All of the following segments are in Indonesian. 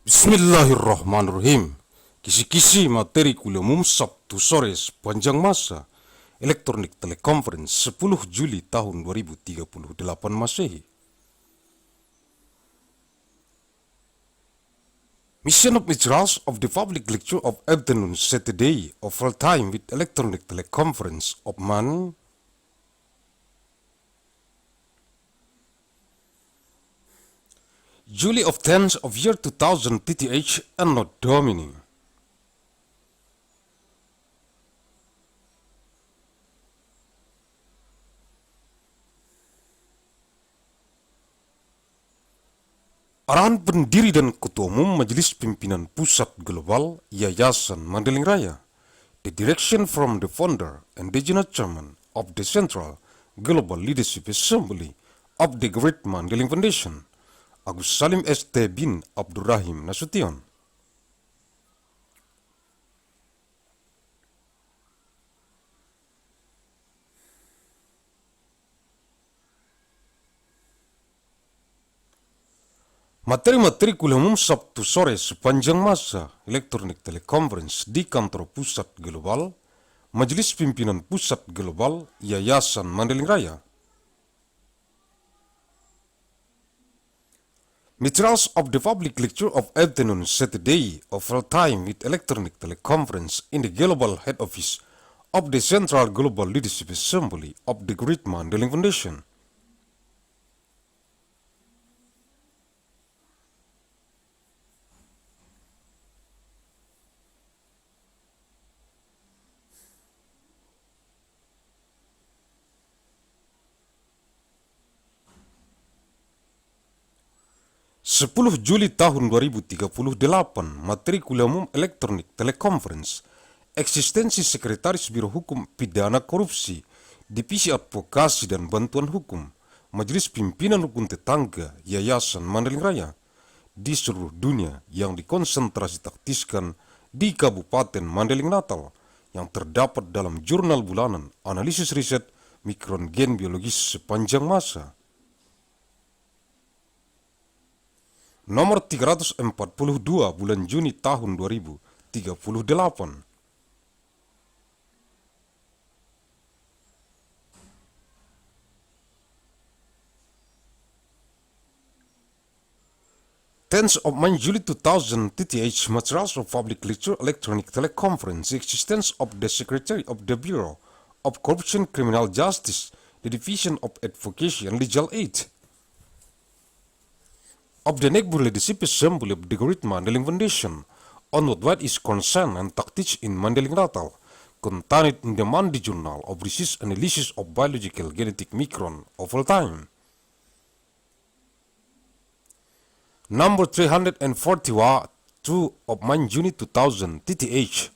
Bismillahirrahmanirrahim. Kisi-kisi materi kuliah umum Sabtu sore sepanjang masa elektronik teleconference 10 Juli tahun 2038 Masehi. Mission of materials of the public lecture of afternoon Saturday of full time with electronic teleconference of man Juli of 10th of year 2000 TTH ANNO DOMINI. Arahan Pendiri dan Ketua Umum Majelis Pimpinan Pusat Global Yayasan Mandailing Raya. The direction from the founder and regional chairman of the Central Global Leadership Assembly of the Great Mandailing Foundation, Agussalim ST bin Abdur Rahim Nasution. Materi-materi kuliah umum Sabtu sore sepanjang masa elektronik teleconference di kantor Pusat Global, Majelis Pimpinan Pusat Global Yayasan Mandailing Raya. Materials of the public lecture of afternoon Saturday of full time with electronic teleconference in the Global Head Office of the Central Global Leadership Assembly of the Great Mandailing Foundation. Sepuluh Juli tahun 2038, materi kuliah umum elektronik teleconference, eksistensi Sekretaris Biro Hukum Pidana Korupsi, Divisi Advokasi dan Bantuan Hukum, Majelis Pimpinan Rukun Tetangga Yayasan Mandailing Raya di seluruh dunia yang dikonsentrasi taktiskan di Kabupaten Mandailing Natal yang terdapat dalam jurnal bulanan analisis riset mikron gen biologis sepanjang masa. Nomor 342 bulan Juni tahun 2038. Tenth of May Juli 2000 TTH Materials of Public Lecture Electronic Teleconference, the existence of the Secretary of the Bureau of Corruption Criminal Justice, the Division of Advocacy and Legal Aid of the Neighborhood Leadership Assembly of the Great Mandailing Foundation on what is concerned and tactics in Mandailing Natal, contained in the Monday Journal of Research Analysis of Biological Genetic Micron of all time. Number 342 of May Juni 2000 TTH.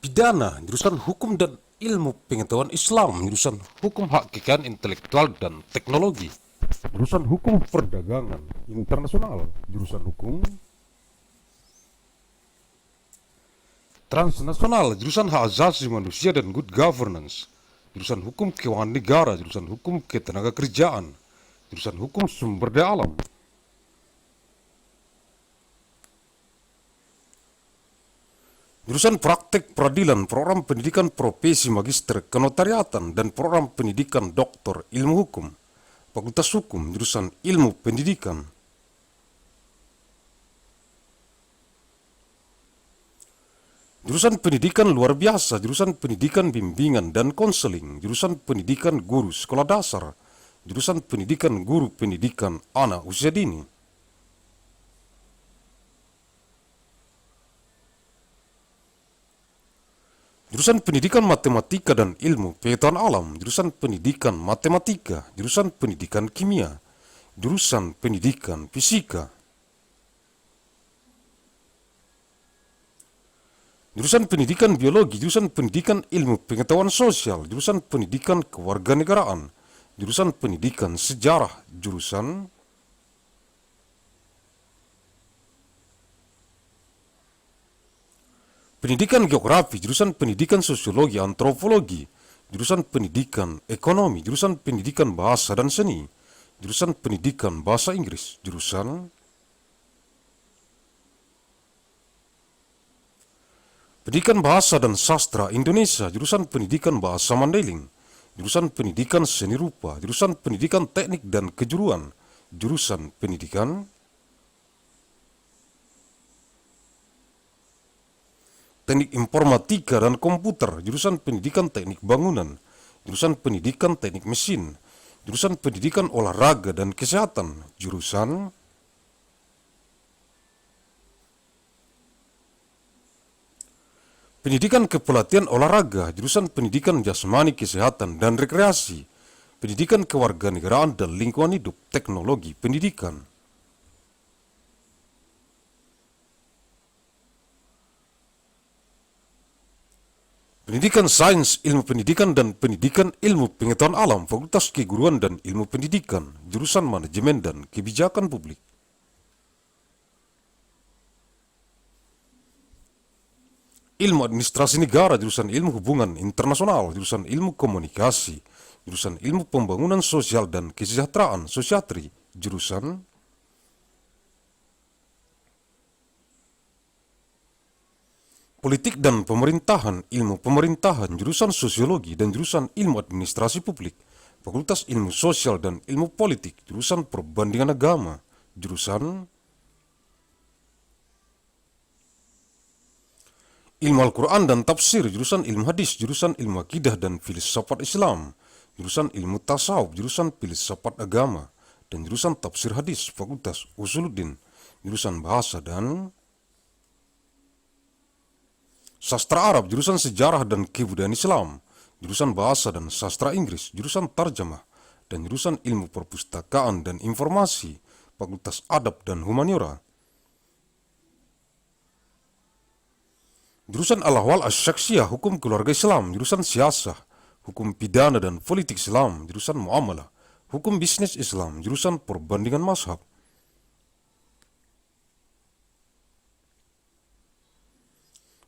pidana, jurusan hukum dan ilmu pengetahuan Islam, jurusan hukum hak kekayaan intelektual dan teknologi, jurusan hukum perdagangan internasional, jurusan hukum transnasional, jurusan hak asasi manusia dan good governance, jurusan hukum keuangan negara, jurusan hukum ketenaga kerjaan, jurusan hukum sumber daya alam, jurusan praktek peradilan, program pendidikan profesi magister kenotariatan, dan program pendidikan doktor ilmu hukum, fakultas hukum, jurusan ilmu pendidikan, jurusan pendidikan luar biasa, jurusan pendidikan bimbingan dan konseling, jurusan pendidikan guru sekolah dasar, jurusan pendidikan guru pendidikan anak usia dini, jurusan pendidikan matematika dan ilmu pengetahuan alam, jurusan pendidikan matematika, jurusan pendidikan kimia, jurusan pendidikan fisika, jurusan pendidikan biologi, jurusan pendidikan ilmu pengetahuan sosial, jurusan pendidikan kewarganegaraan, jurusan pendidikan sejarah, jurusan pendidikan geografi, jurusan pendidikan sosiologi antropologi, jurusan pendidikan ekonomi, jurusan pendidikan bahasa dan seni, jurusan pendidikan bahasa Inggris, jurusan pendidikan bahasa dan sastra Indonesia, jurusan pendidikan bahasa Mandailing, jurusan pendidikan seni rupa, jurusan pendidikan teknik dan kejuruan, jurusan pendidikan teknik informatika dan komputer, jurusan pendidikan teknik bangunan, jurusan pendidikan teknik mesin, jurusan pendidikan olahraga dan kesehatan, jurusan pendidikan kepelatihan olahraga, jurusan pendidikan jasmani kesehatan dan rekreasi, pendidikan kewarganegaraan dan lingkungan hidup, teknologi pendidikan, pendidikan sains ilmu pendidikan dan pendidikan ilmu pengetahuan alam, fakultas keguruan dan ilmu pendidikan, jurusan manajemen dan kebijakan publik, ilmu administrasi negara, jurusan ilmu hubungan internasional, jurusan ilmu komunikasi, jurusan ilmu pembangunan sosial dan kesejahteraan, sosiatri, jurusan politik dan pemerintahan, ilmu pemerintahan, jurusan sosiologi dan jurusan ilmu administrasi publik, fakultas ilmu sosial dan ilmu politik, jurusan perbandingan agama, jurusan ilmu Al-Quran dan tafsir, jurusan ilmu hadis, jurusan ilmu akidah dan filsafat Islam, jurusan ilmu tasawuf, jurusan filsafat agama, dan jurusan tafsir hadis, fakultas usuluddin, jurusan bahasa dan sastra Arab, jurusan sejarah dan kebudayaan Islam, jurusan bahasa dan sastra Inggris, jurusan tarjamah, dan jurusan ilmu perpustakaan dan informasi, fakultas adab dan humaniora, jurusan al-ahwal asy-syakhsiyah, hukum keluarga Islam, jurusan siasah, hukum pidana dan politik Islam, jurusan muamalah, hukum bisnis Islam, jurusan perbandingan mazhab,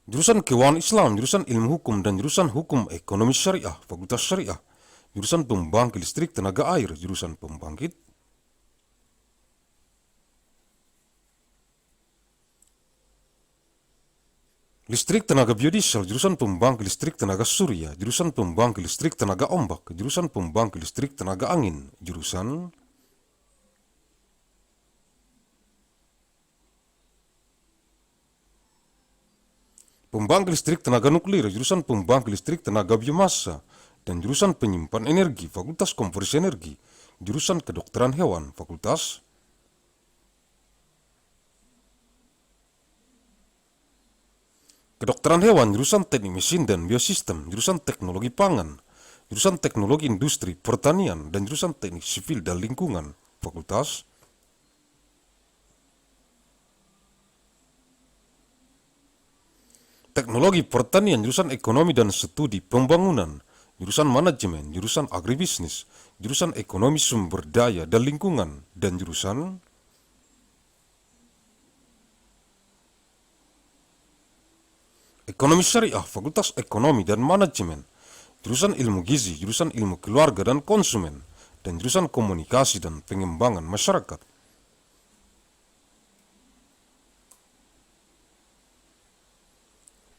jurusan keuangan Islam, jurusan ilmu hukum dan jurusan hukum ekonomi syariah, fakultas syariah, jurusan pembangkit listrik tenaga air, jurusan pembangkit listrik tenaga biodiesel, jurusan pembangkit listrik tenaga surya, jurusan pembangkit listrik tenaga ombak, jurusan pembangkit listrik tenaga angin, jurusan pembangkit listrik tenaga nuklir, jurusan pembangkit listrik tenaga biomasa, dan jurusan penyimpan energi, fakultas konversi energi, jurusan kedokteran hewan, fakultas kedokteran hewan, jurusan teknik mesin dan biosistem, jurusan teknologi pangan, jurusan teknologi industri pertanian, dan jurusan teknik sipil dan lingkungan, fakultas Teknologi Pertanian, jurusan Ekonomi dan Studi Pembangunan, jurusan Manajemen, jurusan Agribisnis, jurusan Ekonomi Sumber Daya dan Lingkungan, dan jurusan Ekonomi Syariah, Fakultas Ekonomi dan Manajemen, jurusan Ilmu Gizi, jurusan Ilmu Keluarga dan Konsumen, dan jurusan Komunikasi dan Pengembangan Masyarakat.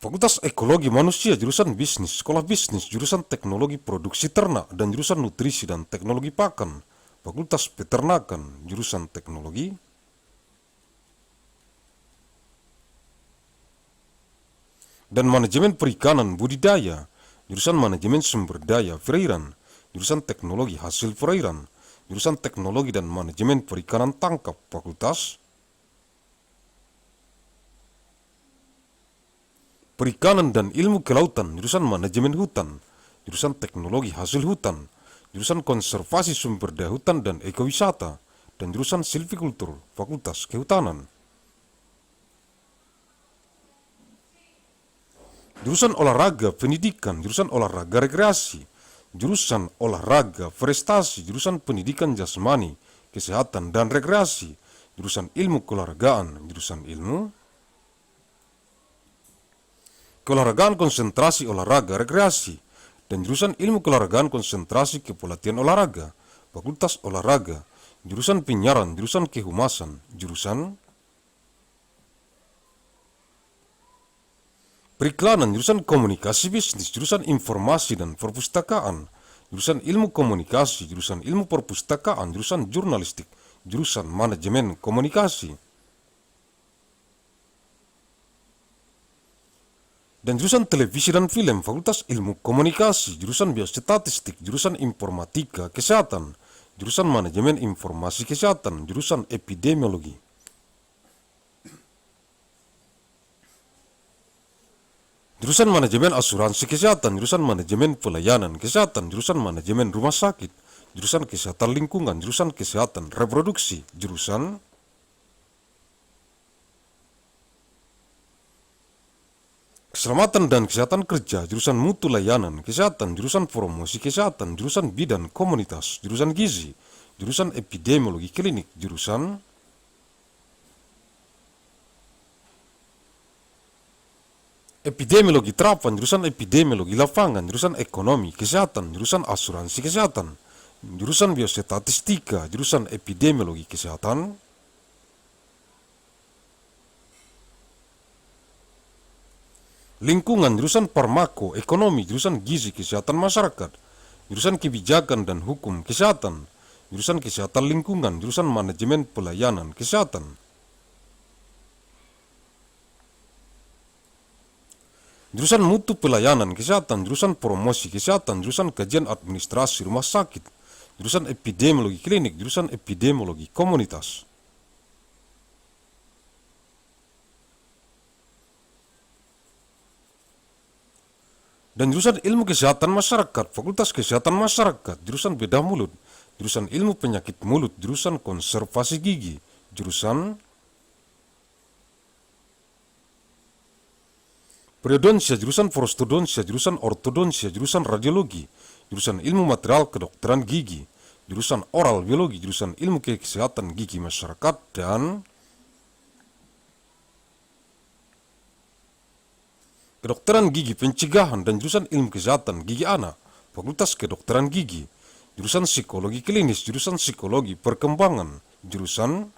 Fakultas Ekologi Manusia, jurusan Bisnis, Sekolah Bisnis, jurusan Teknologi Produksi Ternak, dan jurusan Nutrisi dan Teknologi Pakan. Fakultas Peternakan, jurusan Teknologi. Dan Manajemen Perikanan Budidaya, jurusan Manajemen Sumber Daya Perairan, jurusan Teknologi Hasil Perairan, jurusan Teknologi dan Manajemen Perikanan Tangkap. Fakultas Perikanan dan Ilmu Kelautan, jurusan Manajemen Hutan, jurusan Teknologi Hasil Hutan, jurusan Konservasi Sumber Daya Hutan dan Ekowisata, dan jurusan Silvikultur, Fakultas Kehutanan. Jurusan Olahraga Pendidikan, jurusan Olahraga Rekreasi, jurusan Olahraga Prestasi, jurusan Pendidikan Jasmani, Kesehatan dan Rekreasi, jurusan Ilmu Keolahragaan, jurusan Ilmu Keolahragaan Konsentrasi Olahraga Rekreasi, dan jurusan Ilmu Keolahragaan Konsentrasi Kepelatihan Olahraga, Fakultas Olahraga, jurusan Penyiaran, jurusan Kehumasan, jurusan Periklanan, jurusan Komunikasi Bisnis, jurusan Informasi dan Perpustakaan, jurusan Ilmu Komunikasi, jurusan Ilmu Perpustakaan, jurusan Jurnalistik, jurusan Manajemen Komunikasi, dan jurusan Televisi dan Film, Fakultas Ilmu Komunikasi, jurusan Biostatistik, jurusan Informatika Kesehatan, jurusan Manajemen Informasi Kesehatan, jurusan Epidemiologi. Jurusan Manajemen Asuransi Kesehatan, jurusan Manajemen Pelayanan Kesehatan, jurusan Manajemen Rumah Sakit, jurusan Kesehatan Lingkungan, jurusan Kesehatan Reproduksi, jurusan Keselamatan dan Kesehatan Kerja, jurusan Mutu Layanan Kesehatan, jurusan Promosi Kesehatan, jurusan Bidan Komunitas, jurusan Gizi, jurusan Epidemiologi Klinik, jurusan Epidemiologi Terapan, jurusan Epidemiologi Lapangan, jurusan Ekonomi Kesehatan, jurusan Asuransi Kesehatan, jurusan Biostatistika, jurusan Epidemiologi Kesehatan, Lingkungan, jurusan Farmako Ekonomi, jurusan Gizi Kesehatan Masyarakat, jurusan Kebijakan dan Hukum Kesehatan, jurusan Kesehatan Lingkungan, jurusan Manajemen Pelayanan Kesehatan, jurusan Mutu Pelayanan Kesehatan, jurusan Promosi Kesehatan, jurusan Kajian Administrasi Rumah Sakit, jurusan Epidemiologi Klinik, jurusan Epidemiologi Komunitas, dan jurusan Ilmu Kesehatan Masyarakat, Fakultas Kesehatan Masyarakat, jurusan Bedah Mulut, jurusan Ilmu Penyakit Mulut, jurusan Konservasi Gigi, jurusan Periodonsia, jurusan Prostodonsia, jurusan Ortodonsia, jurusan Radiologi, jurusan Ilmu Material Kedokteran Gigi, jurusan Oral Biologi, jurusan Ilmu Kesehatan Gigi Masyarakat, dan Kedokteran Gigi Pencegahan dan jurusan Ilmu Kesehatan Gigi Anak, Fakultas Kedokteran Gigi, jurusan Psikologi Klinis, jurusan Psikologi Perkembangan, jurusan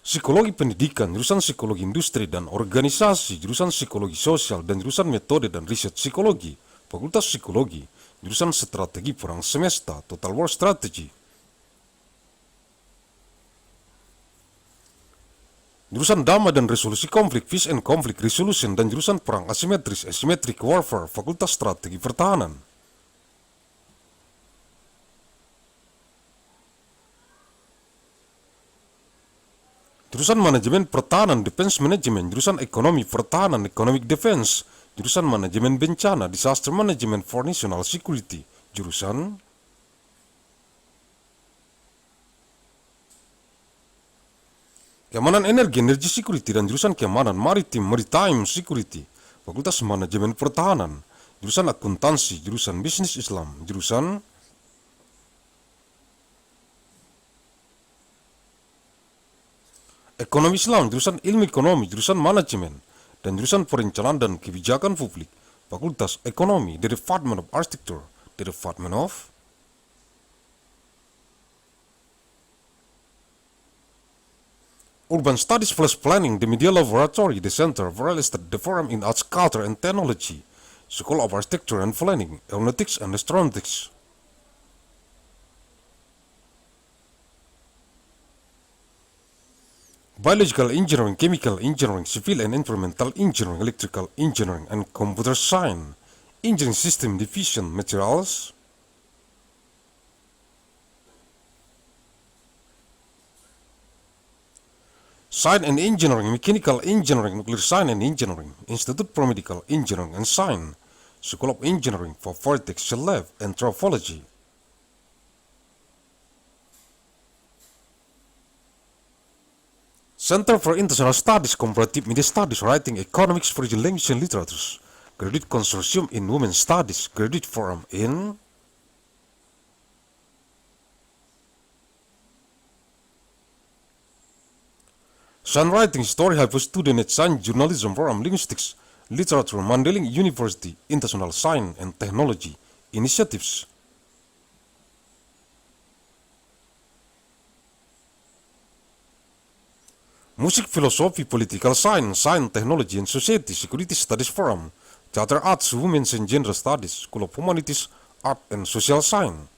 Psikologi Pendidikan, jurusan Psikologi Industri dan Organisasi, jurusan Psikologi Sosial dan jurusan Metode dan Riset Psikologi, Fakultas Psikologi, jurusan Strategi Perang Semesta, Total War Strategy, jurusan Damai dan Resolusi Konflik, Peace and Conflict Resolution, dan jurusan Perang Asimetris, Asymmetric Warfare, Fakultas Strategi Pertahanan. Jurusan Manajemen Pertahanan, Defense Management, jurusan Ekonomi Pertahanan, Economic Defense, jurusan Manajemen Bencana, Disaster Management for National Security, jurusan Keamanan energi, energy security, dan jurusan keamanan maritim, maritime security, Fakultas Manajemen Pertahanan, jurusan akuntansi, jurusan bisnis Islam, jurusan ekonomi Islam, jurusan ilmu ekonomi, jurusan manajemen, dan jurusan perencanaan dan kebijakan publik, Fakultas Ekonomi, the Department of Architecture, the Department of Urban Studies plus Planning, the Media Laboratory, the Center for Real Estate, the Forum in Arts, Culture and Technology, School of Architecture and Planning, Aeronautics and Astronautics. Biological Engineering, Chemical Engineering, Civil and Environmental Engineering, Electrical Engineering and Computer Science, Engineering System Division, Materials, Science and Engineering, Mechanical Engineering, Nuclear Science and Engineering, Institute for Medical Engineering and Science, School of Engineering for Vortex Lab and Trophology. Center for International Studies, Comparative Media Studies, Writing, Economics, Foreign Language and Literatures, Graduate Consortium in Women's Studies, Graduate Forum in Science Writing, Story, Hyper Student at Science, Journalism, Forum, Linguistics, Literature, Mandailing University, International Science and Technology Initiatives. Music, Philosophy, Political Science, Science, Technology and Society, Security Studies Forum, Theater Arts, Women's and Gender Studies, School of Humanities, Art and Social Science.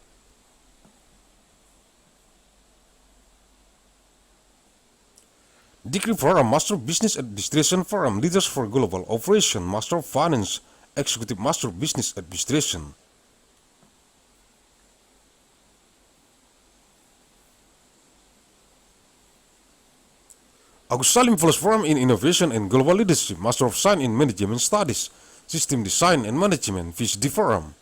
Degree Program, Master of Business Administration Program, Leaders for Global Operation, Master of Finance, Executive Master of Business Administration. Agussalim Plus Program in Innovation and Global Leadership, Master of Science in Management Studies, System Design and Management, PhD Program.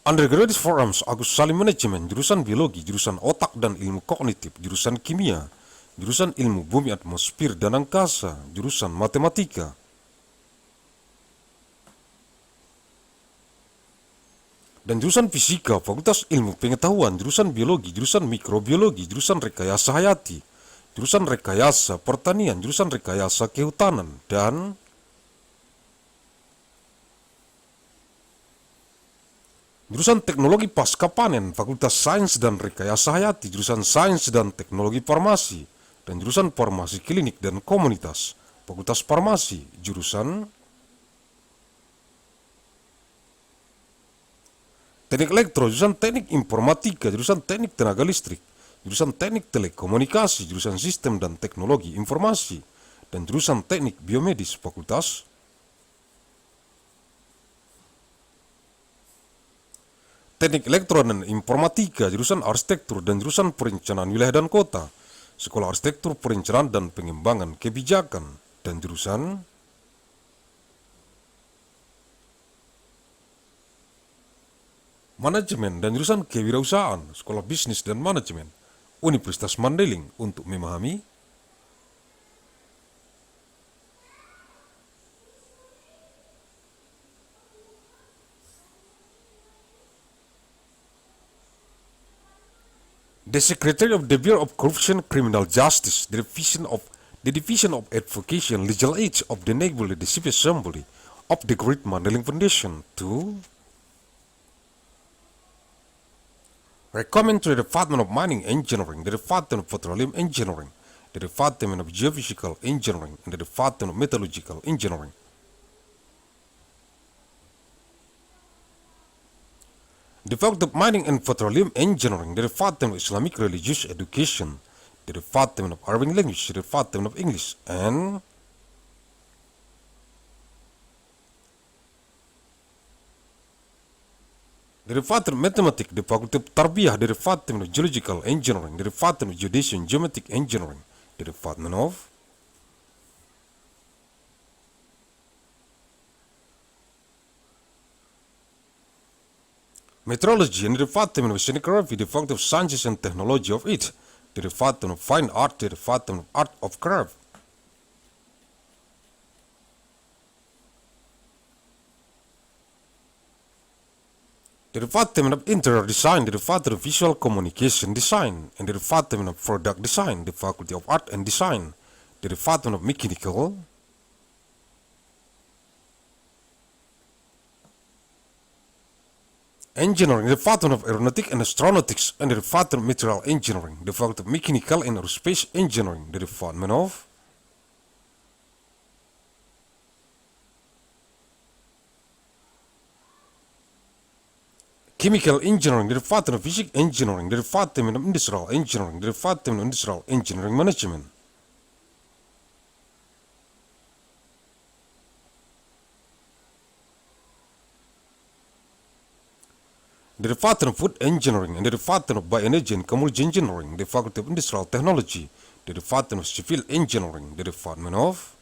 Undergraduate Forums, Agussalim Management, jurusan Biologi, jurusan Otak dan Ilmu Kognitif, jurusan Kimia, jurusan Ilmu Bumi Atmosfer dan Angkasa, jurusan Matematika. Dan jurusan Fisika, Fakultas Ilmu Pengetahuan, jurusan Biologi, jurusan Mikrobiologi, jurusan Rekayasa Hayati, jurusan Rekayasa Pertanian, jurusan Rekayasa Kehutanan, dan jurusan Teknologi Pasca Panen, Fakultas Sains dan Rekayasa Hayati, jurusan Sains dan Teknologi Farmasi, dan jurusan Farmasi Klinik dan Komunitas, Fakultas Farmasi, jurusan Teknik Elektro, jurusan Teknik Informatika, jurusan Teknik Tenaga Listrik, jurusan Teknik Telekomunikasi, jurusan Sistem dan Teknologi Informasi, dan jurusan Teknik Biomedis, Fakultas Teknik Elektro dan Informatika, jurusan Arsitektur dan jurusan Perencanaan Wilayah dan Kota, Sekolah Arsitektur, Perencanaan dan Pengembangan Kebijakan, dan jurusan Manajemen dan jurusan Kewirausahaan, Sekolah Bisnis dan Manajemen, Universitas Mandailing untuk memahami the Secretary of the Bureau of Corruption, Criminal Justice, the Division of Advocacy and Legal Aid of the Neighborhood Leadership Assembly of the Great Mandailing Foundation to recommend to the Department of Mining Engineering, the Department of Petroleum Engineering, the Department of Geophysical Engineering, and the Department of Metallurgical Engineering. The Department of Mining and Petroleum Engineering, the Department of Islamic Religious Education, the Department of Arabic Language, the Department of English, and the Department of Mathematics, the Faculty of Tarbiyah, the Department of Geological Engineering, the Department of Geodesy and Geometric Engineering, the Department of Meteorology and the Department of Oceanography, the Department of Sciences and Technology of it, the Department of Fine Art, the Department of Art of Craft. The Department of Interior Design, the Department of Visual Communication Design, and the Department of Product Design, the Faculty of Art and Design, the Department of Mechanical Engineering, the Department of Aeronautics and Astronautics, and the Department of Material Engineering, the Department of Mechanical and Aerospace Engineering, the Department of Chemical Engineering, the Department of Physics Engineering, the Department of Industrial Engineering, the Department of Industrial Engineering Management. The Department of Food Engineering and the Department of Bioenergy and Commerce Engineering, the Faculty of Industrial Technology, the Department of Civil Engineering, the Department of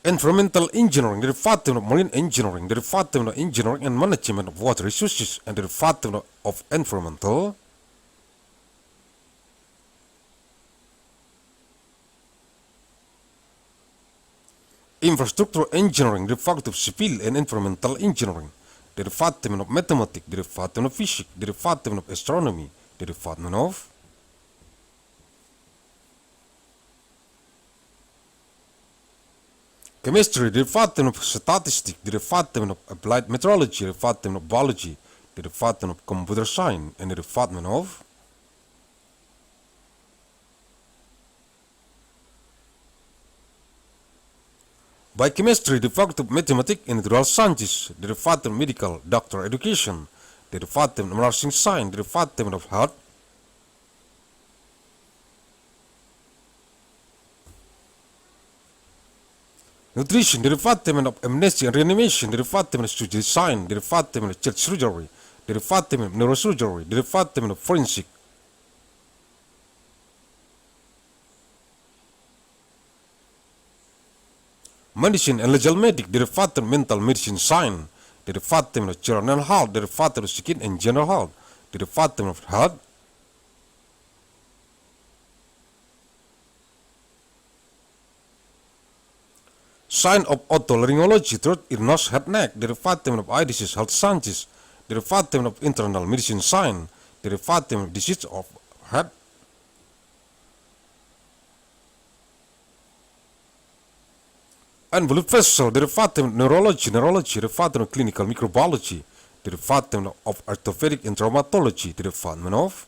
Environmental Engineering, the Department of Marine Engineering, the Department of Engineering and Management of Water Resources, and the Department of Environmental Infrastructure Engineering, the Faculty of Civil and Environmental Engineering, the Department of Mathematics, the Department of Physics, the Department of Astronomy, the Department of Chemistry, the Department of Statistics, the Department of Applied Meteorology, the Department of Biology, the Department of Computer Science, and the Department of Biochemistry, the Faculty of Mathematics and Natural Sciences, the Department of Medical Doctor Education, the Department of Nursing Science, the Department of Health, Nutrition, the Department of Amnesty and Reanimation, the Department of Surgery Design, the Department of Church Surgery, the Department of Neurosurgery, the Department of Forensic, Medicine and Legal Medic, the Department of Mental Medicine Science, the Department of General Health, the Department of Skin and General Health, the Department of Health, Science of Otolaryngology, Throat, Ear, Nose, Head, Neck, the Department of Eye Disease Health Sciences, the Department of Internal Medicine Science, the Department of Disease of Head, and Blood Vessel, the Department of Neurology, the Department of Clinical Microbiology, the Department of Orthopedic and Traumatology, the Department of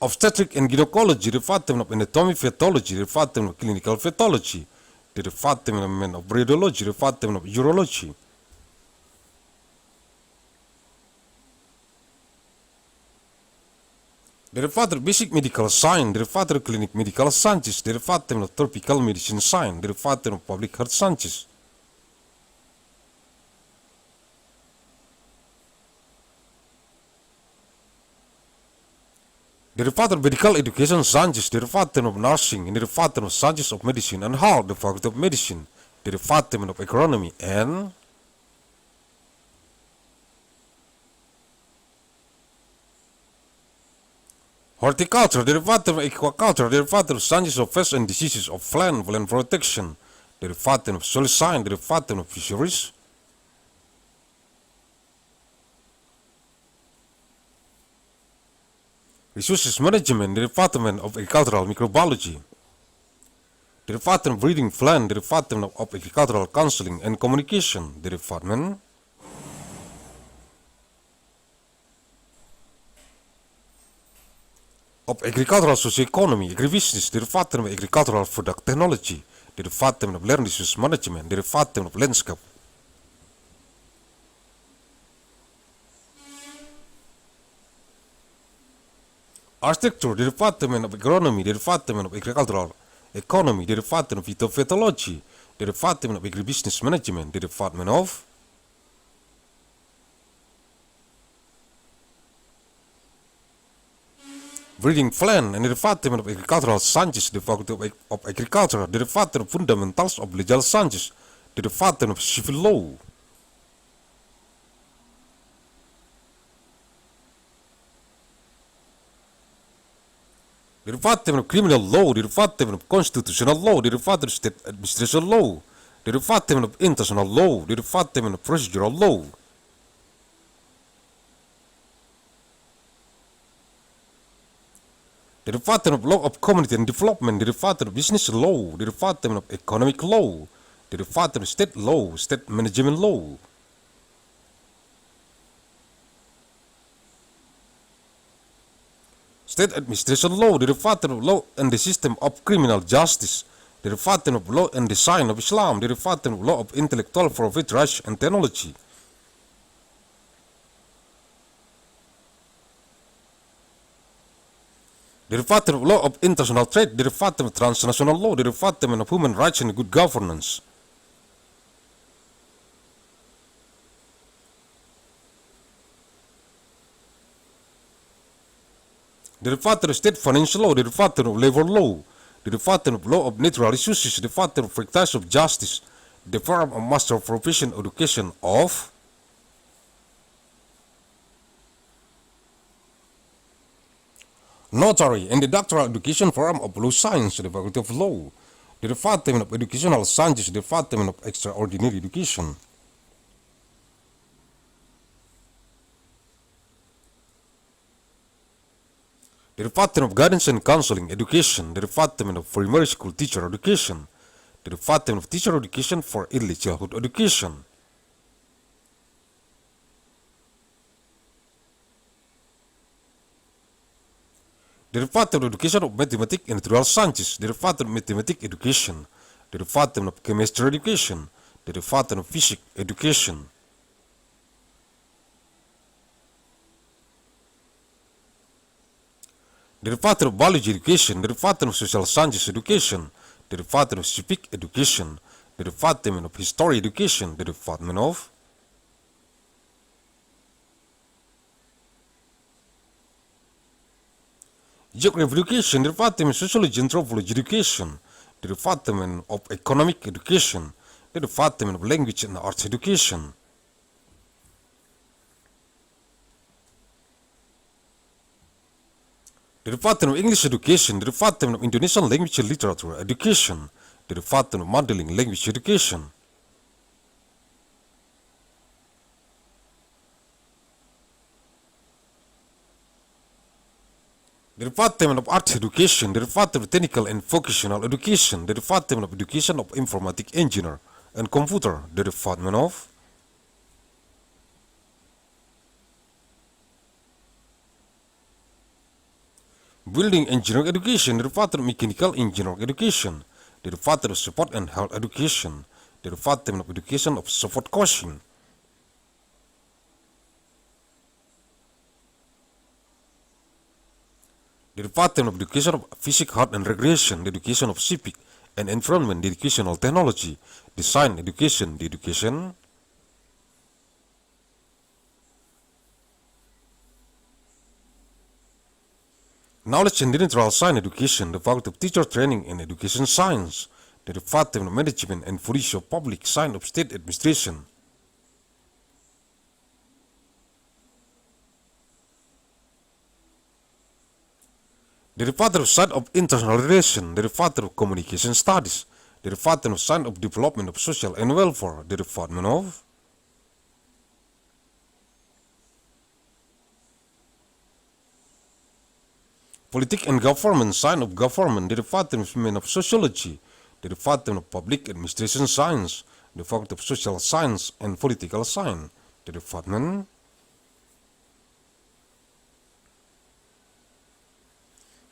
Obstetric and Gynecology, the Department of Anatomy Pathology, the Department of Clinical Pathology, the Department of Radiology, the Department of Urology, the Department of Basic Medical Science, the Department of Clinic Medical Sciences, the Department of Tropical Medicine Science, the Department of Public Health Sciences, the Department of Medical Education Sciences, the Department of Nursing, and the Department of Sciences of Medicine and Health, the Faculty of Medicine, the Department of Agronomy and Horticulture, the Department of Aquaculture, the Department of Sciences of Pests and Diseases of Plant Protection, the Department of Soil Science, the Department of Fisheries, Resources Management, the Department of Agricultural Microbiology, the Department of Breeding Plant, the Department of Agricultural Counseling and Communication, the Department of Agricultural Socioeconomy, Agribusiness, the Department of Agricultural Product Technology, the Department of Land Resource Management, the Department of Landscape, Architecture, the Department of Agronomy, the Department of Agricultural Economy, the Department of Phytopathology, the Department of Agribusiness Management, the Department of breeding plan and the Department of Agricultural Sciences, the Faculty of Agriculture, the Department of Fundamentals of Legal Sciences, the Department of Civil Law. The Department of Criminal Law, the Department of Constitutional Law, the Department of State Administration Law, the Department of International Law, the Department of Procedural Law. The Department of Law of Community and Development, the Department of Business Law, the Department of Economic Law, the Department of State Law, State Management Law. State Administration Law, the Department of Law and the System of Criminal Justice, the Department of Law and Design of Islam, the Department of Law of Intellectual Property Rights and Technology. The Department of Law of International Trade, the Department of Transnational Law, the Department of Human Rights and Good Governance. The Department of State Financial Law, the Department of Labor Law, the Department of Law of Natural Resources, the Department of Practice of Justice, the Department of Master of Profession Education of Notary and the Doctoral Education Program of Law Science, the Faculty of Law, the Department of Educational Sciences, the Department of Extraordinary Education. The Department of Guidance and Counseling Education, the Department of Primary School Teacher Education, the Department of Teacher Education for Early Childhood Education. The Department of Education of Mathematics and Natural Sciences, the Department of Mathematics Education, the Department of Chemistry Education, the Department of Physics Education. The Department of Biology Education, the Department of Social Sciences Education, the Department of Civic Education, the Department of History Education, the Department of Geography Education, the Department of Sociology and Anthropology Education, the Department of Economic Education, the Department of Language and Arts Education. The Department of English Education, the Department of Indonesian Language and Literature Education, the Department of Mandailing Language Education. The Department of Arts Education, the Department of Technical and Vocational Education, the Department of Education of Informatic Engineer and Computer, the Department of Building Engineering Education, the Department of Mechanical Engineering Education, the Department of Sport and Health Education, the Department of Education of Sport Coaching. The Department of Education of Physics, Health and Recreation, the Education of Civic and Environment, the Educational Technology, Design Education, the Education. Knowledge and Natural Science Education, the Faculty of Teacher Training and Education Science, the Department of Management and Policy of Public Science of State Administration. The Department of Science of International Relations, the Department of Communication Studies, the Department of Science of Development of Social and Welfare, the Department of Politics and Government, Science of Government, the Department of Sociology, the Department of Public Administration Science, the Faculty of Social Science and Political Science, the Department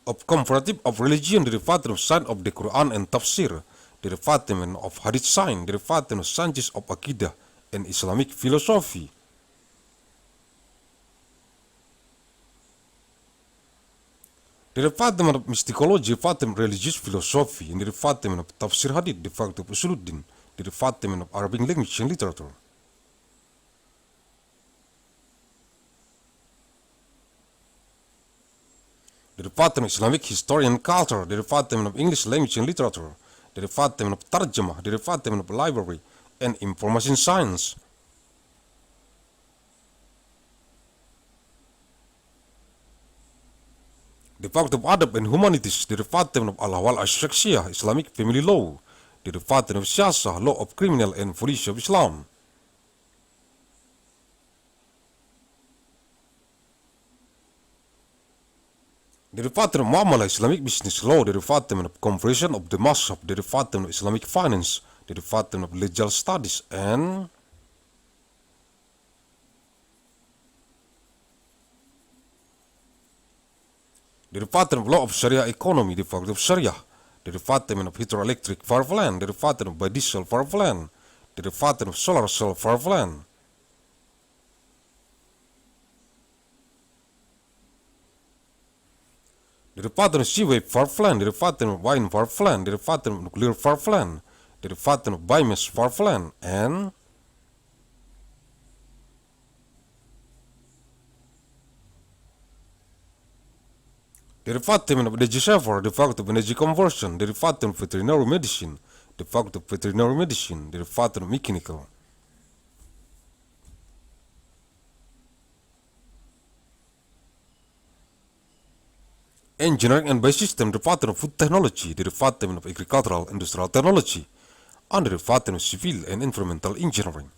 of Comparative of Religion, the Department of Science of the Quran and Tafsir, the Department of Hadith Science, the Department of Sciences of Aqidah and Islamic Philosophy. The Department of Mysticology, the Department of Religious Philosophy, and the Department of Tafsir Hadith, the Faculty of Usuluddin, the Department of Arabic Language and Literature. the Department of Islamic History and Culture, the Department of English Language and Literature, the Department of Tarjamah, the Department of Library and Information Science. The Department of Adab and Humanities, the Department of Al-Ahwal Ash-Shakhsiyah, Islamic Family Law, the Department of Siyasah, Law of Criminal and Policy of Islam. The Department of Muamalah, Islamic Business Law, the Department of Conversion of the Mazhab, the Department of Islamic Finance, the Department of Legal Studies, and the Department of Law of Sharia Economy, the Department of Sharia, the Department of Hydroelectric Power Plant, the Department of Biodiesel Power Plant, the Department of Solar Cell Power Plant. The Department of Seaway Power Plant, the Department of Wine Power Plant, the Department of Nuclear Power Plant, the Department of Biomass Power Plant, and the Department of Energy Saver, the Department of Energy Conversion, the Department of Veterinary Medicine, the Department of Veterinary Medicine, the Department of Mechanical. Engineering and Biosystem, the Department of Food Technology, the Department of Agricultural Industrial Technology, and the Department of Civil and Environmental Engineering.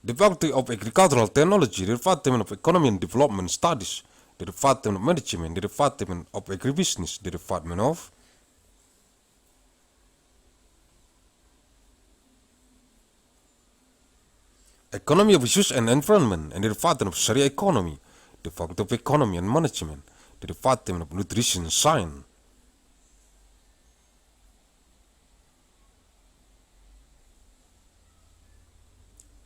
The Department of Agricultural Technology, the Department of Economy and Development Studies, the Department of Management, the Department of Agribusiness, the Department of Economy of Issues and Environment, and the Department of Sharia Economy, the Department of Economy and Management, the Department of Nutrition Science.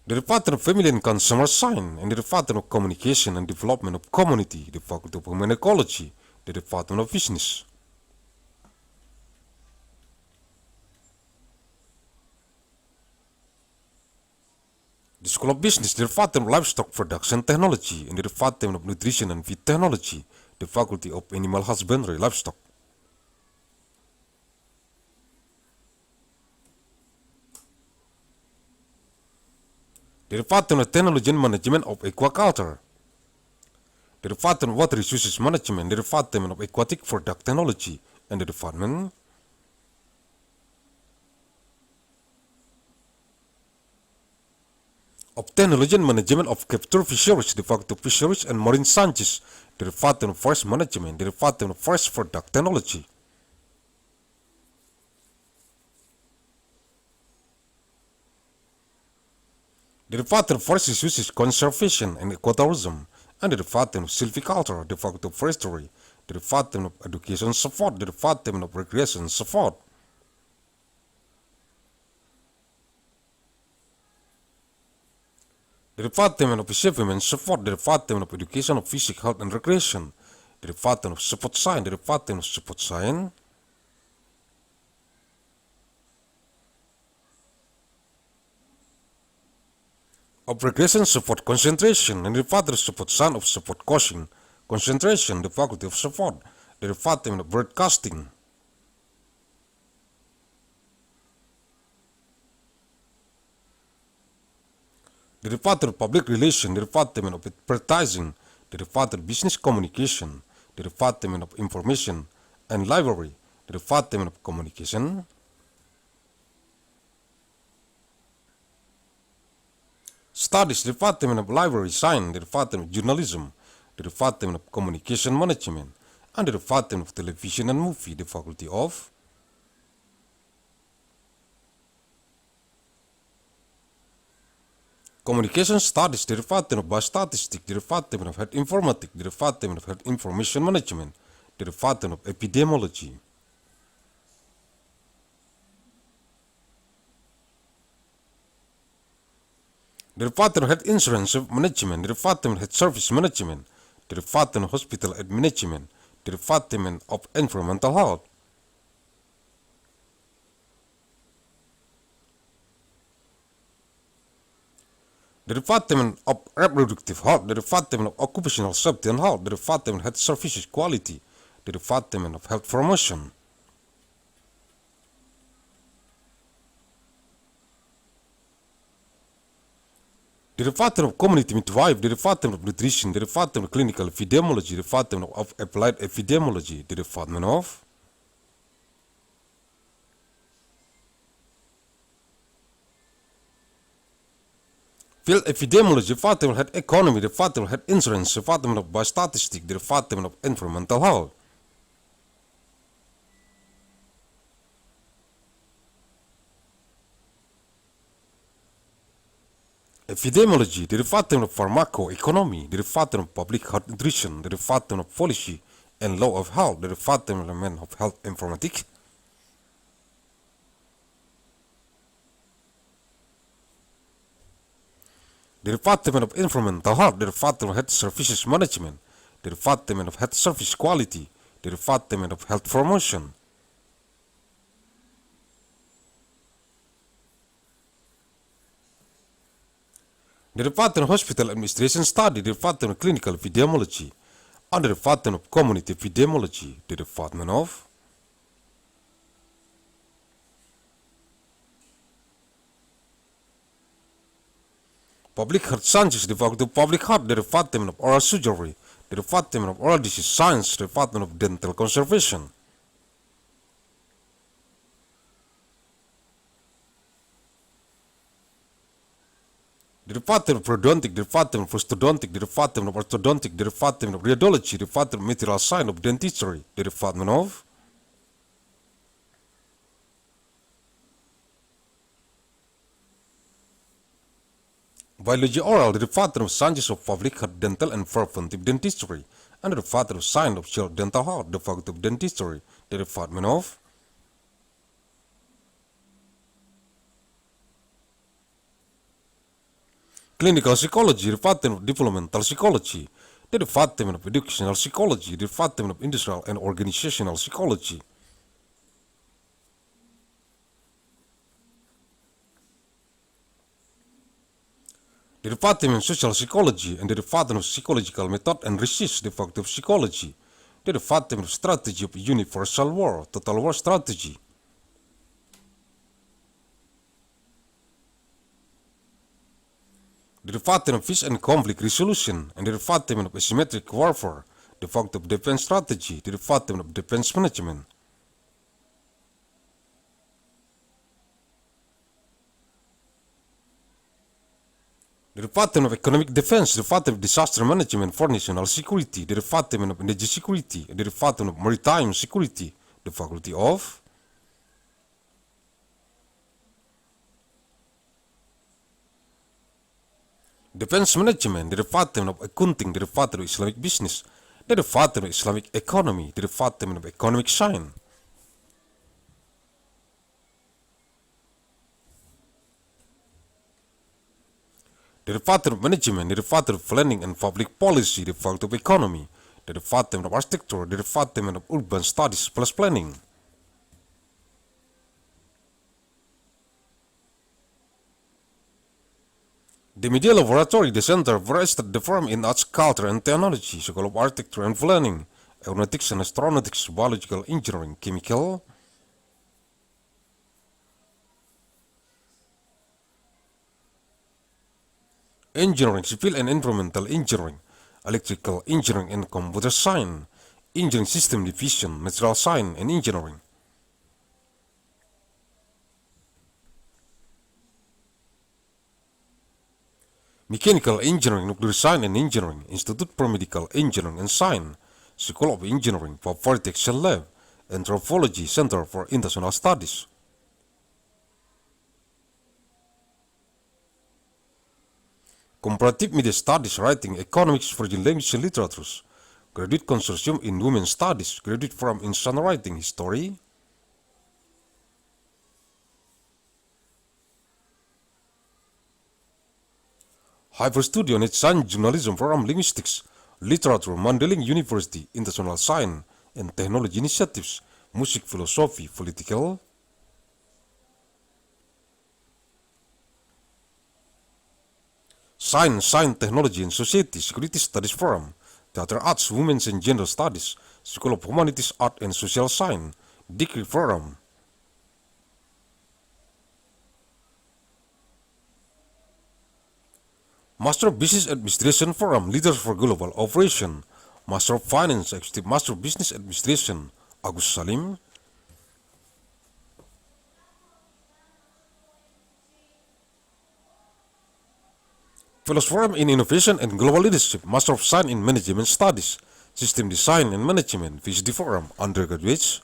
The Department of Family and Consumer Science, and the Department of Communication and Development of Community, the Department of Human Ecology, the Department of Business. The School of Business, the Department of Livestock Production Technology, and the Department of Nutrition and Feed Technology, the Faculty of Animal Husbandry, Livestock. The Department of Technology and Management of Aquaculture, the Department of Water Resources Management, the Department of Aquatic Product Technology, and the Department of Technology and Management of Capture Fisheries, the Department of Fisheries and Marine Sciences, the Department of Forest Management, the Department of Forest Product Technology. The Department of Forest Resources Conservation and Ecotourism, and the Department of Silviculture, the Department of Forestry, the Department of Education Support, the Department of Recreation Support. The Department of Achievement Support, the Department of Education of Physical Health and Recreation, the Department of Support Science, the Department of Support Science. Of Recreation Support Concentration, and the Department of Support Science of Support Coaching Concentration, the Faculty of Support, the Department of Broadcasting. The Department of Public Relations, the Department of Advertising, the Department of Business Communication, the Department of Information and Library, the Department of Communication. Studies, the Department of Library Science, the Department of Journalism, the Department of Communication Management, and the Department of Television and Movie, the Faculty of Communication Studies, the Department of Biostatistics, the Department of Health Informatics, the Department of Health Information Management, the Department of Epidemiology. The Department of Health Insurance Management, the Department of Health Service Management, the Department of Hospital Management, the Department of Environmental Health. The Department of Reproductive Health, the Department of Occupational Safety and Health, the Department of Health Services Quality, the Department of Health Promotion. The Department of Community Midwife, the Department of Nutrition, the Department of Clinical Epidemiology, the Department of Applied Epidemiology, the Department of Field Epidemiology, the Department of Health Economy, the Department of Health Insurance, the Department of Biostatistics, the Department of Environmental Health. Epidemiology, the Department of Pharmacoeconomy, the Department of Public Health Nutrition, the Department of Policy and Law of Health, the Department of Health Informatics. The Department of Environmental Health, the Department of Health Services Management, the Department of Health Service Quality, the Department of Health Promotion. The Department of Hospital Administration Study, the Department of Clinical Epidemiology, and the Department of Community Epidemiology, the Department of Public Health Sciences, the Department of Public Health, the Department of Oral Surgery, the Department of Oral Disease Science, the Department of Dental Conservation. The Department of Periodontic, the Department of Prosthodontic, the Department of Orthodontic, the Department of Radiology, the Department of Material Science of Dentistry, the Department of Biology Oral, the Department of Sciences of Public Health, Dental and Preventive Dentistry, and the Department of Science of Child Dental Health, the Department of Dentistry, the Department of Clinical Psychology, the Department of Developmental Psychology, the Department of Educational Psychology, the Department of Industrial and Organizational Psychology. The Department of Social Psychology and the Department of Psychological Method and Research, the Department of Psychology, the Department of Strategy of Universal War, Total War Strategy. The Department of Peace and Conflict Resolution and the Department of Asymmetric Warfare, the Department of Defense Strategy, the Department of Defense Management. The Department of Economic Defense, the Department of Disaster Management for National Security, the Department of Energy Security, the Department of Maritime Security, the Faculty of Defense Management, the Department of Accounting, the Department of Islamic Business, the Department of Islamic Economy, the Department of Economic Science. The Department of Management, the Department of Planning and Public Policy, the Department of Economy, the Department of Architecture, the Department of Urban Studies plus Planning. The Media Laboratory, the Center for Research, the Firm in Arts, Culture and Technology, School of Architecture and Planning, Aeronautics and Astronautics, Biological Engineering, Chemical, Engineering, Civil and Environmental Engineering, Electrical Engineering and Computer Science, Engineering System Division, Material Science and Engineering. Mechanical Engineering, Nuclear Science and Engineering, Institute for Medical Engineering and Science, School of Engineering, Poverty Lab, Anthropology, Center for International Studies. Comparative Media Studies, Writing, Economics, Foreign Language and Literatures, Graduate Consortium in Women's Studies, Graduate Program in Songwriting, History, Hyper Studio and Science Journalism Program, Linguistics, Literature, Mandailing University, International Science and Technology Initiatives, Music, Philosophy, Political, Science, Technology and Society, Security Studies Forum, Theater Arts, Women's and Gender Studies, School of Humanities, Art and Social Science, Degree Forum. Master of Business Administration Forum, Leaders for Global Operation, Master of Finance, Executive Master of Business Administration, Agussalim. Fellows Forum in Innovation and Global Leadership, Master of Science in Management Studies, System Design and Management, PhD Forum, Undergraduates.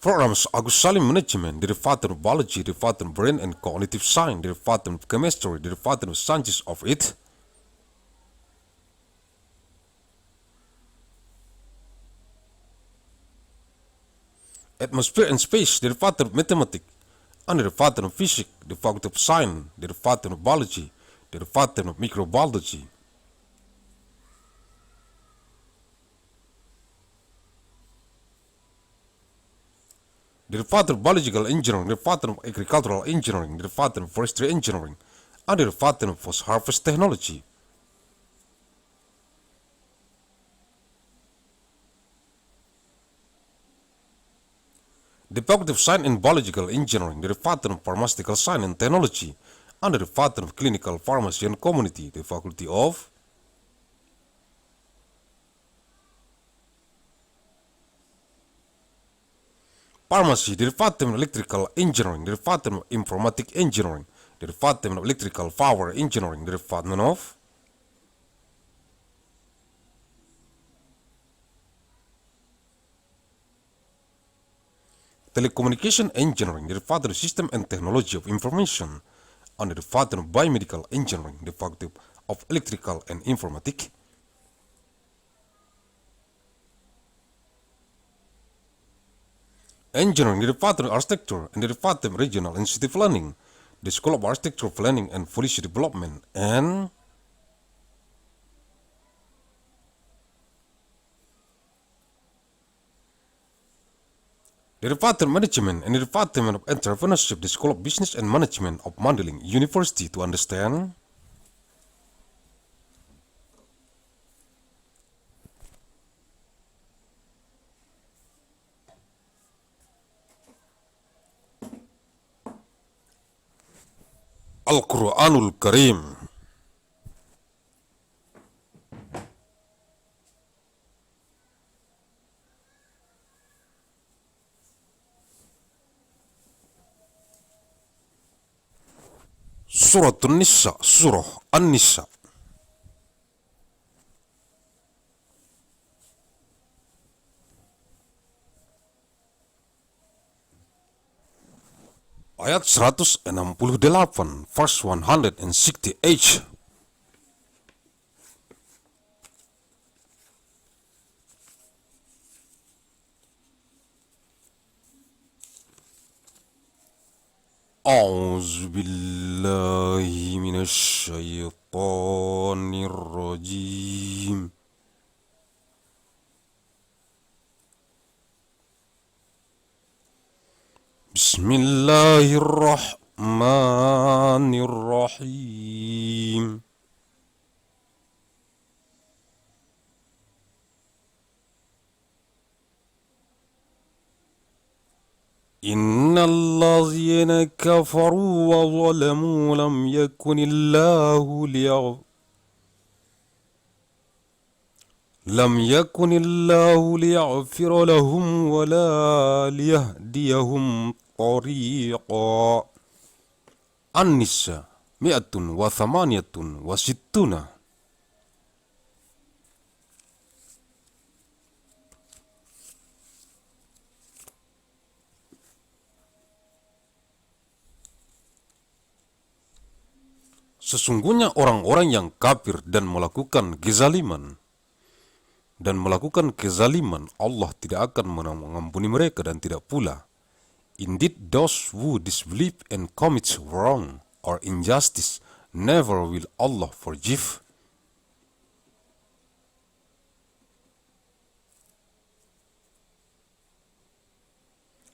Forums Agussalim Management, the Department of Biology, the Department of Brain and Cognitive Science, the Department of Chemistry, the Department of Sciences of It. Atmosphere and Space, the Department of Mathematics, and the Department of Physics, the Faculty of Science, the Department of Biology, the Department of Microbiology. The Department of Biological Engineering, the Department of Agricultural Engineering, the Department of Forestry Engineering, and the Department of Post-Harvest Technology. The Faculty of Science and Biological Engineering, the Department of Pharmaceutical Science and Technology, and the Department of Clinical Pharmacy and Community, the Faculty of Pharmacy, the Department of Electrical Engineering, the Department of Informatic Engineering, the Department of Electrical Power Engineering, the Department of Telecommunication Engineering, the Department of System and Technology of Information, and the Department of Biomedical Engineering, the Faculty of Electrical and Informatic. Engineering, the Department of Architecture, and the Department of Regional and City Planning, the School of Architecture, Planning and Policy Development, and the Department of Management and the Department of Entrepreneurship, the School of Business and Management of Mandailing University, to understand Al-Quranul Karim. Surah An-Nisa, Surah An-Nisa. Ayat 168, verse 168. A'udzu billahi minasy syaithanir rajim. Bismillahirrahmanirrahim. Innalladzina kafaru wa zalamu lam yakunillahu liyaghfira lahum wa la liyahdiyahum tariqa. An-Nisa mi'atun wa thamaniyatun wa sittuna. Sesungguhnya orang-orang yang kafir dan melakukan kezaliman, Allah tidak akan mengampuni mereka dan tidak pula. Indeed, those who disbelieve and commit wrong or injustice, never will Allah forgive.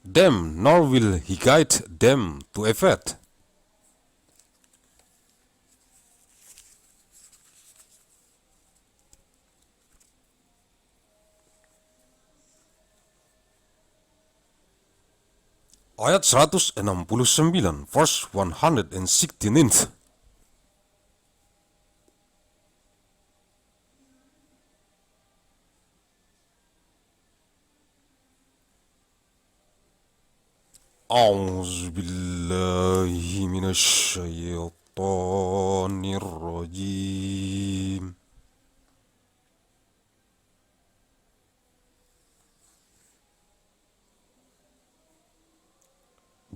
them, nor will he guide them to effect. Ayat 169, verse 169. أعوذ بالله من الشيطان الرجيم.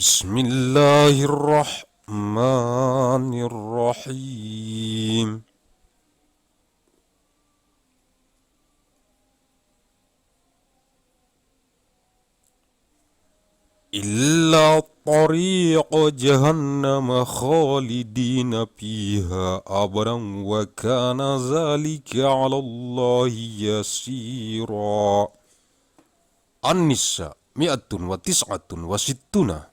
بسم الله الرحمن الرحيم. إلا طريق جهنم خالدين فيها أبدا وكان ذلك على الله يسيرا. النساء 169.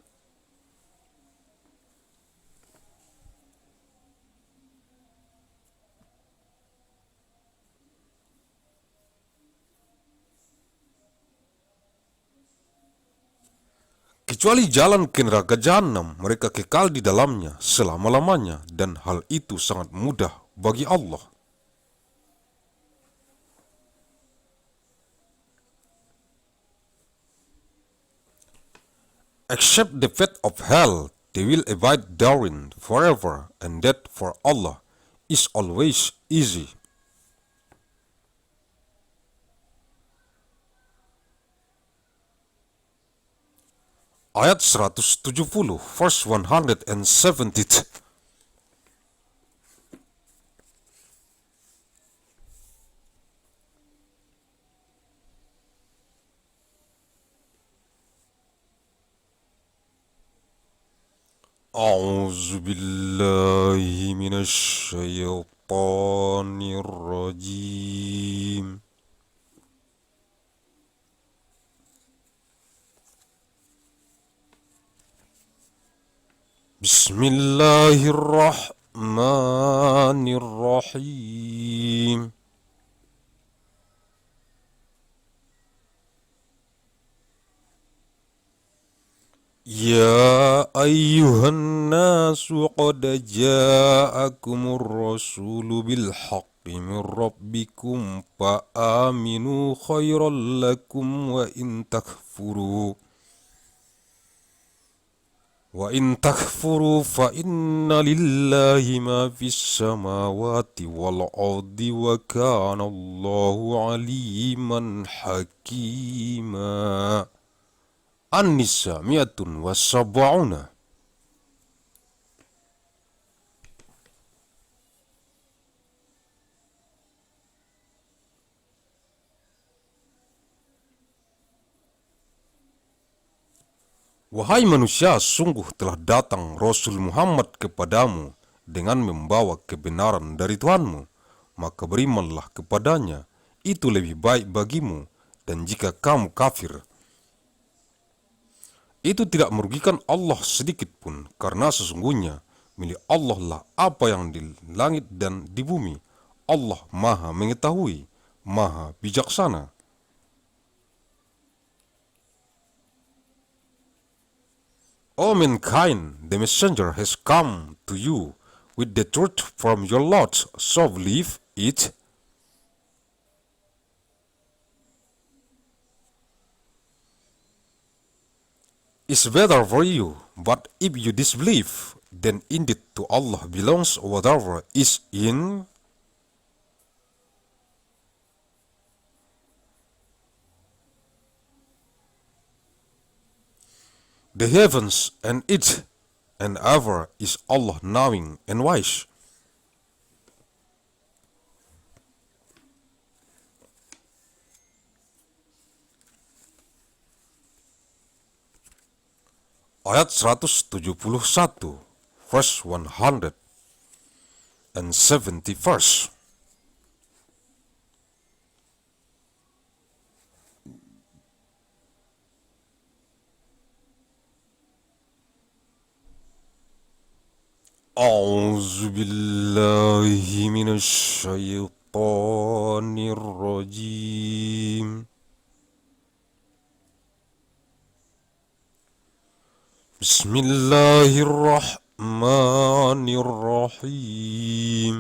Kecuali jalan ke neraka jahanam, mereka kekal di dalamnya selama-lamanya, dan hal itu sangat mudah bagi Allah. Except the fate of hell, they will abide therein forever, and that for Allah is always easy. Ayat 170, verse 170. أعوذ بالله من الشيطان الرجيم. بسم الله الرحمن الرحيم. يا أيها الناس قد جاءكم الرسول بالحق من ربكم فآمنوا خيرا لكم وإن تكفروا فإن لله ما في السماوات والأرض وكان الله عليما حكيما. النساء 170. Wahai manusia, sungguh telah datang Rasul Muhammad kepadamu dengan membawa kebenaran dari Tuhanmu, maka berimanlah kepadanya, itu lebih baik bagimu, dan jika kamu kafir, itu tidak merugikan Allah sedikit pun, karena sesungguhnya milik Allah lah apa yang di langit dan di bumi. Allah Maha Mengetahui, Maha Bijaksana. O mankind, the messenger has come to you with the truth from your Lord, so believe it. Is better for you, but if you disbelieve, then indeed to Allah belongs whatever is in the heavens and it, and ever is Allah knowing and wise. Ayat 171, verse 171. أعوذ بالله من الشيطان الرجيم. بسم الله الرحمن الرحيم.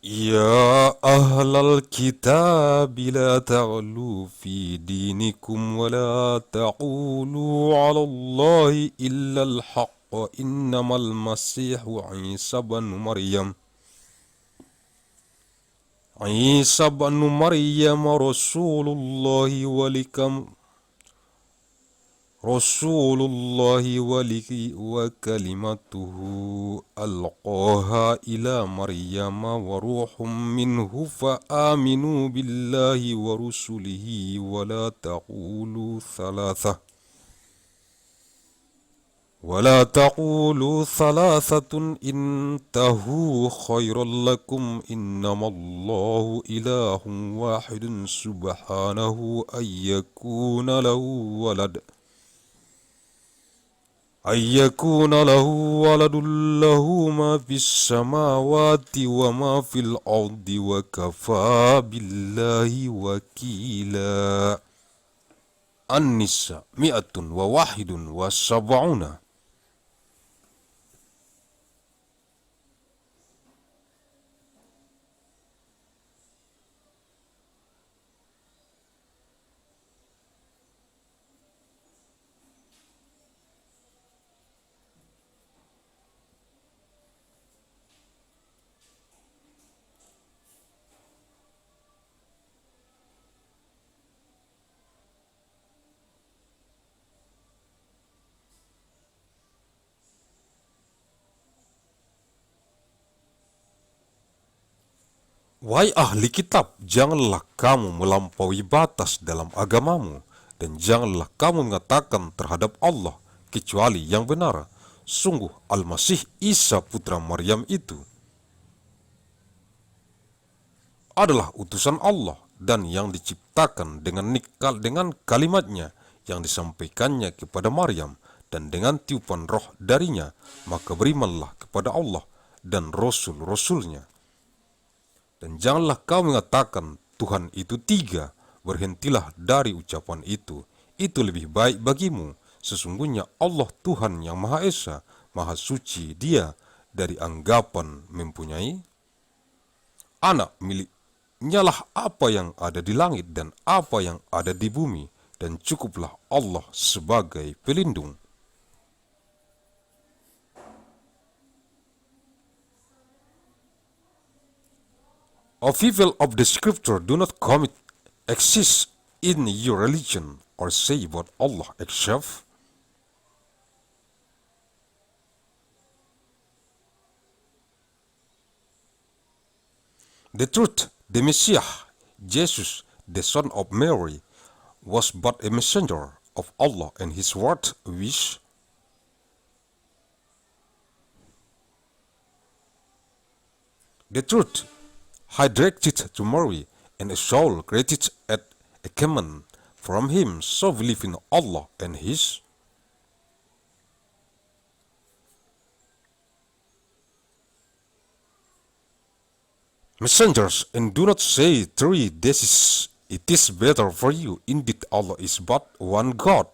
يا أهل الكتاب لا تغلوا في دينكم ولا تقولوا على الله إلا الحق إنما المسيح عيسى بن مريم رسول الله وكلمته ألقاها إلى مريم وروح منه فآمنوا بالله ورسله ولا تقولوا ثلاثة انتهوا خيرا لكم إنما الله إله واحد سبحانه أن يكون له ولد له ما في السماوات وما في الأرض وكفى بالله وكيلا. النساء 171. Wahai ahli kitab, janganlah kamu melampaui batas dalam agamamu, dan janganlah kamu mengatakan terhadap Allah kecuali yang benar. Sungguh Al-Masih Isa putra Maryam itu adalah utusan Allah dan yang diciptakan dengan kalimatnya yang disampaikannya kepada Maryam dan dengan tiupan roh darinya, maka berimanlah kepada Allah dan Rasul-Rasulnya. Dan janganlah kau mengatakan Tuhan itu tiga, berhentilah dari ucapan itu lebih baik bagimu. Sesungguhnya Allah Tuhan yang Maha Esa, Maha Suci Dia dari anggapan mempunyai anak. Miliknya lah apa yang ada di langit dan apa yang ada di bumi, dan cukuplah Allah sebagai pelindung. Of people of the scripture do not commit exist in your religion or say about Allah except the truth. The Messiah, Jesus, the son of Mary, was but a messenger of Allah, and his word which the truth directed to Mary, and a soul created at a command from him, so believe in Allah and his messengers, and do not say three days. It is better for you. Indeed, Allah is but one God.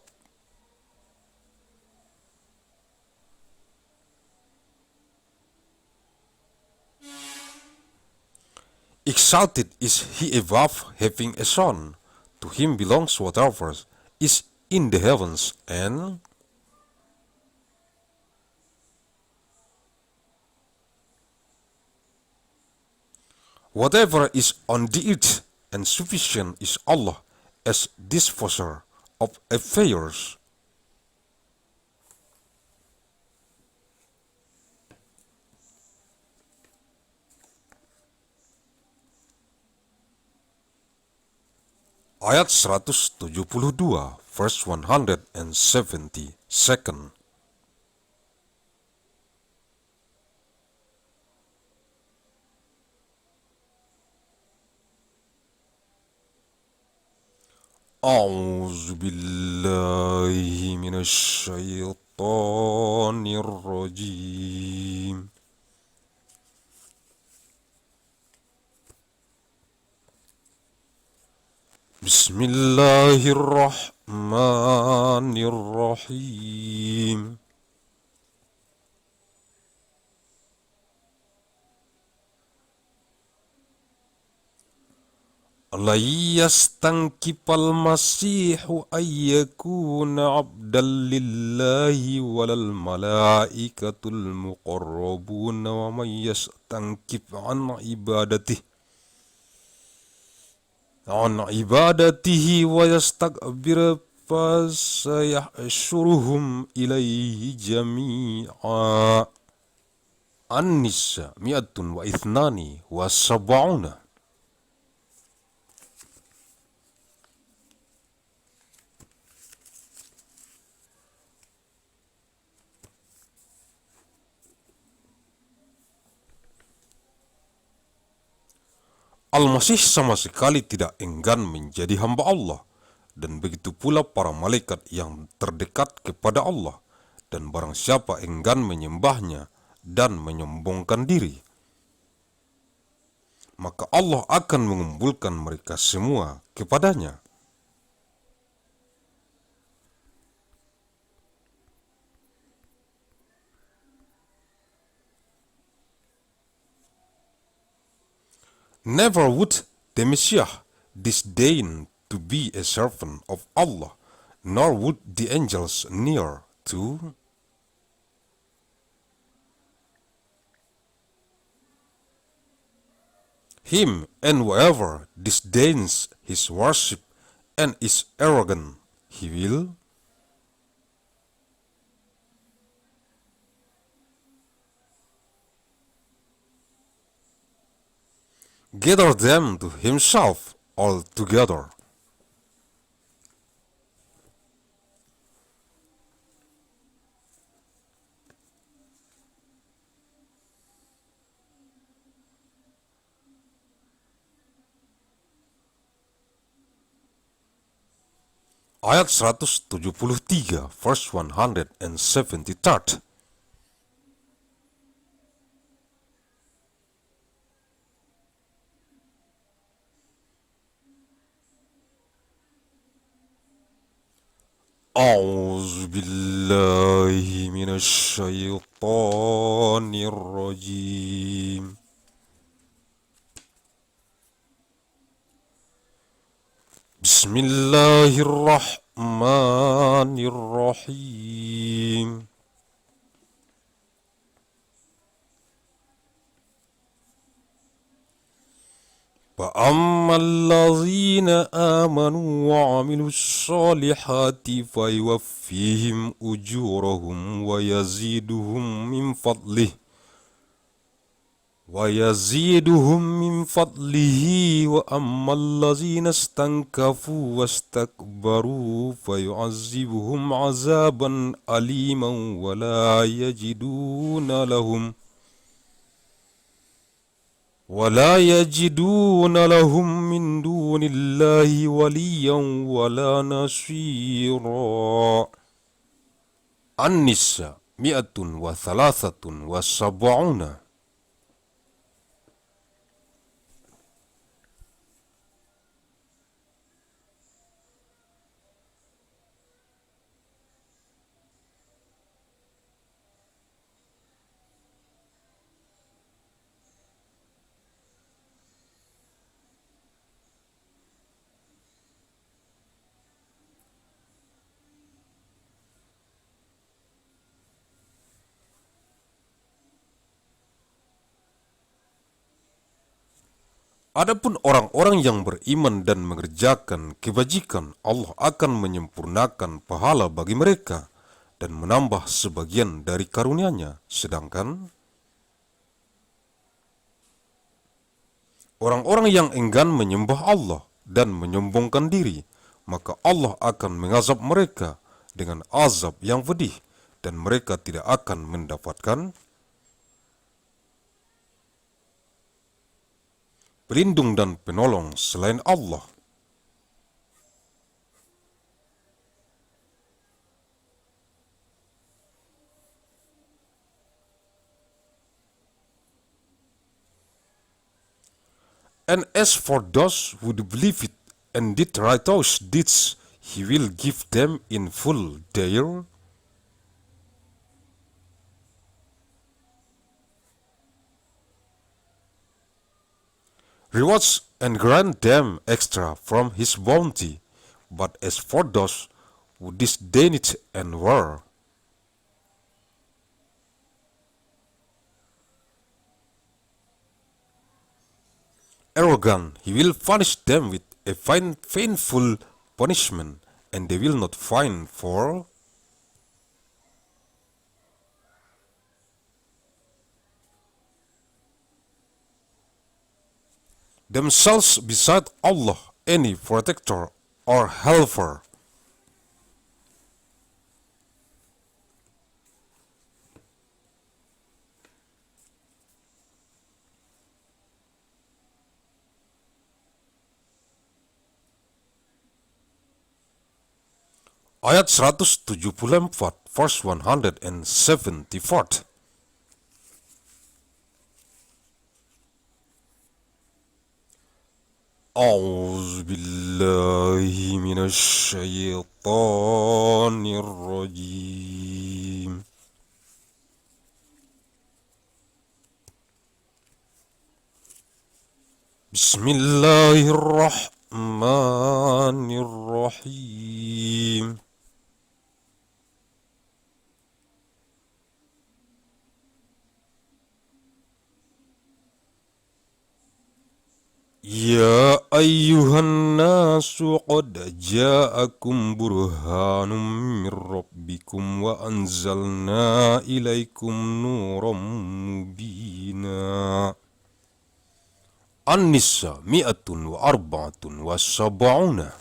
Exalted is he above having a son. To him belongs whatever is in the heavens and whatever is on the earth, and sufficient is Allah as disposer of affairs. Ayat 172, verse 172. أعوذ بالله من الشيطان الرجيم. بسم الله الرحمن الرحيم. لا يستنكف المسيح أن يكون عبدا لله ولا الملائكة المقربون ومن يستنكف عن عبادته ويستكبر فسيحشرهم إليه جميعا. النساء 172. Al-Masih sama sekali tidak enggan menjadi hamba Allah, dan begitu pula para malaikat yang terdekat kepada Allah, dan barang siapa enggan menyembahnya dan menyombongkan diri, maka Allah akan mengumpulkan mereka semua kepadanya. Never would the Messiah disdain to be a servant of Allah, nor would the angels near to him, and whoever disdains his worship and is arrogant, he will gather them to himself altogether. Ayat 173, verse 173. أعوذ بالله من الشيطان الرجيم. بسم الله الرحمن الرحيم. فأما الذين آمنوا وعملوا الصالحات فيوفيهم أجورهم ويزيدهم من فضله وأما الذين استنكفوا واستكبروا فيعذبهم عذابا أليما ولا يجدون لهم من دون الله وليا ولا نصيرا. النساء 173. Adapun orang-orang yang beriman dan mengerjakan kebajikan, Allah akan menyempurnakan pahala bagi mereka dan menambah sebagian dari karunia-Nya. Sedangkan orang-orang yang enggan menyembah Allah dan menyombongkan diri, maka Allah akan mengazab mereka dengan azab yang pedih, dan mereka tidak akan mendapatkan pelindung dan penolong selain Allah. And as for those who do believe it and did righteous deeds, he will give them in full their rewards and grant them extra from his bounty. But as for those who disdain it and were arrogant, he will punish them with a painful punishment, and they will not find for themselves beside Allah any protector or helper. Ayat 174, verse 174. أعوذ بالله من الشيطان الرجيم. بسم الله الرحمن الرحيم. يا أيها الناس قد جاءكم برهان من ربكم وأنزلنا إليكم نورا مبينا. النساء 174.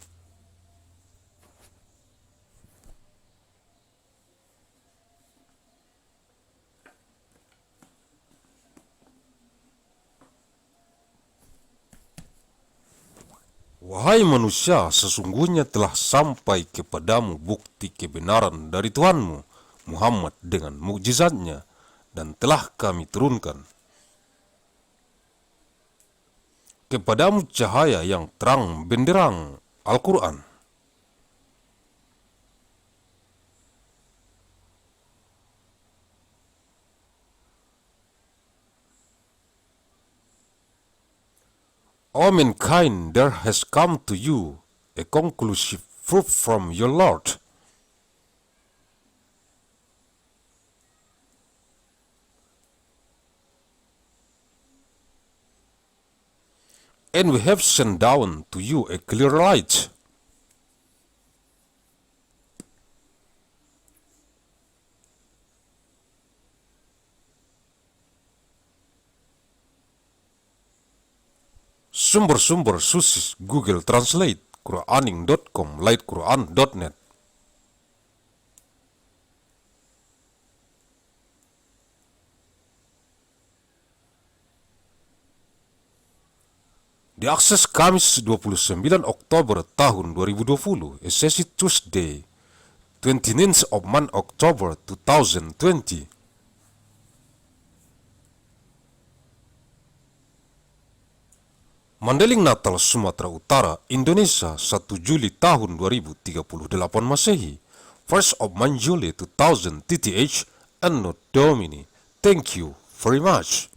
Wahai manusia, sesungguhnya telah sampai kepadamu bukti kebenaran dari Tuhanmu, Muhammad, dengan mukjizatnya, dan telah kami turunkan kepadamu cahaya yang terang benderang, Al-Quran. O mankind, there has come to you a conclusive proof from your Lord. And we have sent down to you a clear light. Sumber-sumber susis Google Translate, Quraning.com, lightquran.net. Diakses Kamis 29 Oktober tahun 2020, sesi Tuesday, 29th of month October 2020. Mandailing Natal, Sumatera Utara, Indonesia, 1 Juli tahun 2038 Masehi, 1st of Juli 2038, ANNO, DOMINI. Thank you very much.